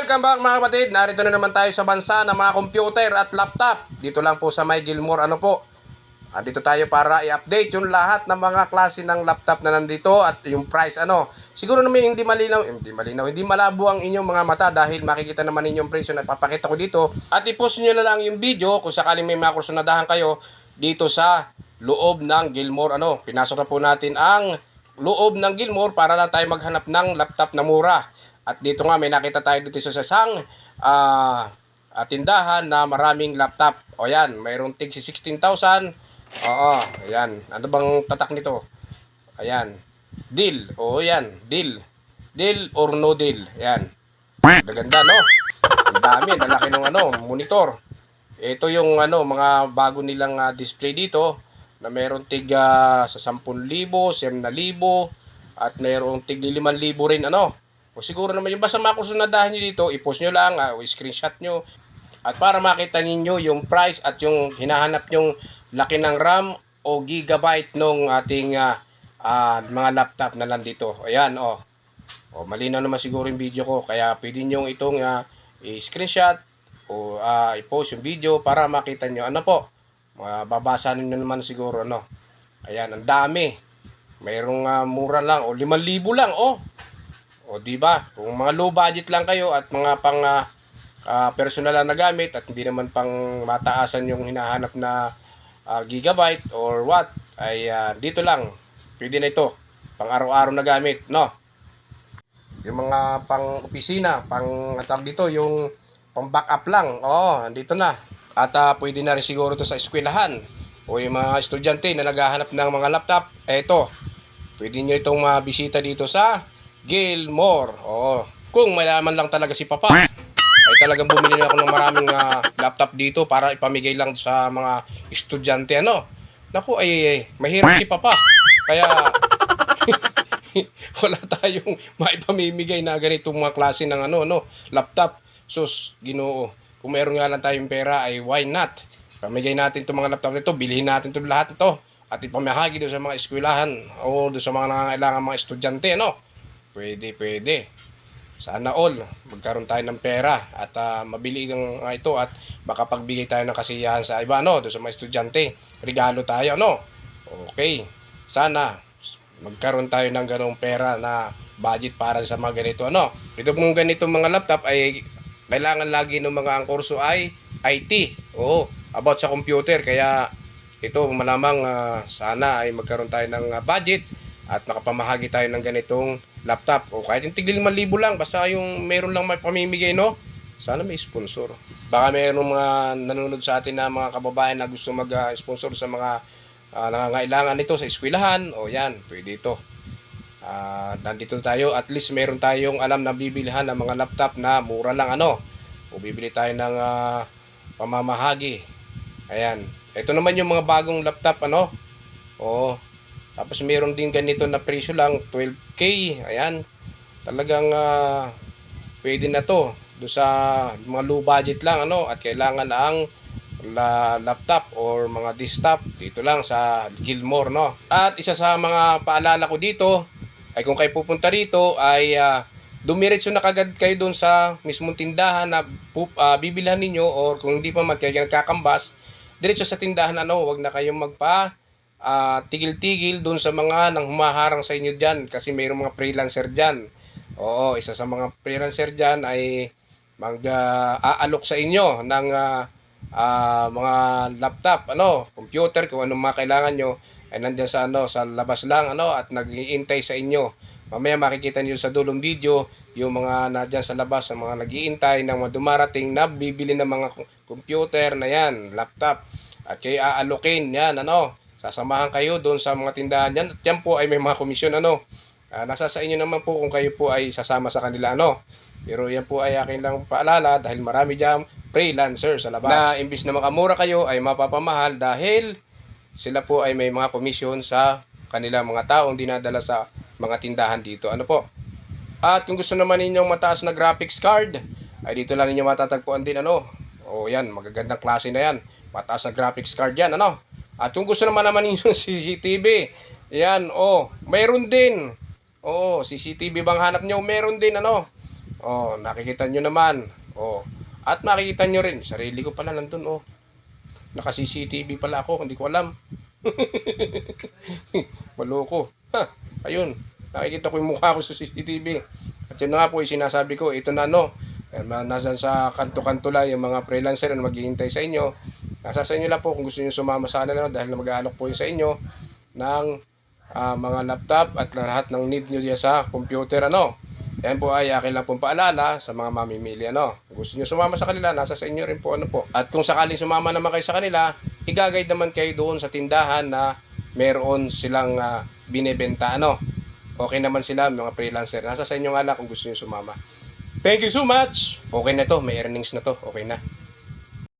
Welcome back mga kapatid. Narito na naman tayo sa bansa ng mga computer at laptop. Dito lang po sa May Gilmore Dito tayo para i-update yung lahat ng mga klase ng laptop na nandito at yung price Siguro naman hindi malabo ang inyong mga mata dahil makikita naman ninyo yung presyo na ipapakita ko dito. At i-post nyo na lang yung video kung sakaling may mga kursunadahan kayo dito sa loob ng Gilmore Pinasok na po natin ang loob ng Gilmore para lang tayo maghanap ng laptop na mura. At dito nga may nakita tayo dito sa isang tindahan na maraming laptop. O yan, mayroong tig 16,000. Oo, ayan. Ano bang tatak nito? Ayan. Deal. O yan, deal. Deal or no deal. Ayan. Maganda, no? Ang dami, lalaki ng monitor. Ito yung mga bago nilang display dito na mayroong tig sa 10,000, 9,000 at mayroong tig 5,000 rin O siguro naman yung basta makusunadahan nyo dito, i-post nyo lang o screenshot nyo. At para makita ninyo yung price at yung hinahanap nyong laki ng RAM o gigabyte nung ating mga laptop na nandito. Ayan, malinaw naman siguro yung video ko. Kaya pwede nyo itong i-screenshot o i-post yung video para makita nyo. Babasa nyo naman siguro. Ayan, ang dami. Mayroong mura lang o 5,000 lang. O diba? Kung mga low budget lang kayo at mga pang personal na gamit at hindi naman pang mataasan yung hinahanap na gigabyte or what, ay dito lang. Pwede na ito. Pang araw-araw na gamit, Yung mga pang opisina, pang tawag dito, yung pang backup lang. Dito na. At pwede na rin siguro ito sa eskwelahan o yung mga estudyante na naghahanap ng mga laptop. Ito. Pwede nyo itong mabisita dito sa Gilmore. Kung malaman lang talaga si Papa, ay talagang bumili na ako ng maraming laptop dito para ipamigay lang sa mga estudyante. Naku, ay mahirap si Papa. Kaya wala tayong maipamimigay na ganitong mga klase ng laptop. Sus, Ginoo. Kung meron nga lang tayong pera ay why not? Pamigay natin itong mga laptop nito, bilhin natin itong lahat ito at ipamahagi doon sa mga eskwelahan o doon sa mga nangangailangan mga estudyante. Pwede. Sana all magkaroon tayo ng pera at mabili ng ito at makapagbigay tayo ng kasiyahan sa iba doon sa mga estudyante. Regalo tayo Okay. Sana magkaroon tayo ng ganong pera na budget para sa mga ganito Ito pong ganitong mga laptop ay kailangan lagi ng mga ang kurso ay IT. About sa computer. Kaya ito malamang sana ay magkaroon tayo ng budget at makapamahagi tayo ng ganitong laptop o kahit yung tigil 5,000 lang basta yung meron lang may pamimigay sana may sponsor. Baka mayroong mga nanonood sa atin na mga kababayan na gusto mag-sponsor sa mga nangangailangan nito sa eskwelahan yan, pwede ito. Nandito tayo, at least meron tayong alam na bibilihan ng mga laptop na mura lang o bibili tayo ng pamamahagi. Ayan, ito naman yung mga bagong laptop tapos mayroon din ganito na presyo lang 12K. Ayan. Talagang pwede na to do sa mga low budget lang at kailangan ang laptop or mga desktop dito lang sa Gilmore At isa sa mga paalala ko dito ay kung kayo pupunta rito ay dumiretso na kagad kayo doon sa mismong tindahan na bibilhan ninyo or kung hindi pa kayo nagkakambas, diretso sa tindahan wag na kayong tigil-tigil doon sa mga nang humaharang sa inyo dyan kasi mayroong mga freelancer dyan. Isa sa mga freelancer dyan ay aalok sa inyo ng mga laptop, computer, kung anong mga kailangan nyo ay nandyan sa labas lang at nag-iintay sa inyo. Mamaya makikita nyo sa dulong video yung mga nadyan sa labas, ang mga nag-iintay ng mga dumarating na bibili ng mga computer na yan, laptop, at kayo aalokin yan sasamahan kayo doon sa mga tindahan yan. At yan po ay may mga komisyon nasa sa inyo naman po kung kayo po ay sasama sa kanila Pero yan po ay akin lang paalala dahil marami dyan freelancer sa labas na imbis na makamura kayo ay mapapamahal dahil sila po ay may mga komisyon sa kanila mga taong dinadala sa mga tindahan dito. At kung gusto naman ninyong mataas na graphics card ay dito lang ninyo matatagpuan din yan, magagandang klase na yan. Mataas na graphics card yan At kung gusto naman ninyo CCTV, yan, mayroon din. CCTV bang hanap nyo? Meron din, Oh, nakikita nyo naman. Oh. At makikita nyo rin, sarili ko pala nandun, oh. Naka-CCTV pala ako, hindi ko alam. Maloko. Ha, ayun. Nakikita ko yung mukha ko sa CCTV. At yun na nga po, yung sinasabi ko, ito na no. Nasa sa kanto-kanto lang yung mga freelancer na maghihintay sa inyo. Nasa sa inyo lang po kung gusto niyo sumama sa kanila dahil mag-aalok po yung sa inyo ng mga laptop at lahat ng need nyo diyan sa computer ano. Yan po ay akin lang pong paalala sa mga mamimili ano. Kung gusto nyo sumama sa kanila, nasa sa inyo rin po ano po. At kung sakaling sumama naman kayo sa kanila, i-guide naman kayo doon sa tindahan na meron silang binebenta ano. Okay naman sila mga freelancer. Nasa sa inyo nga lang kung gusto nyo sumama. Thank you so much. Okay na to, may earnings na to. Okay na.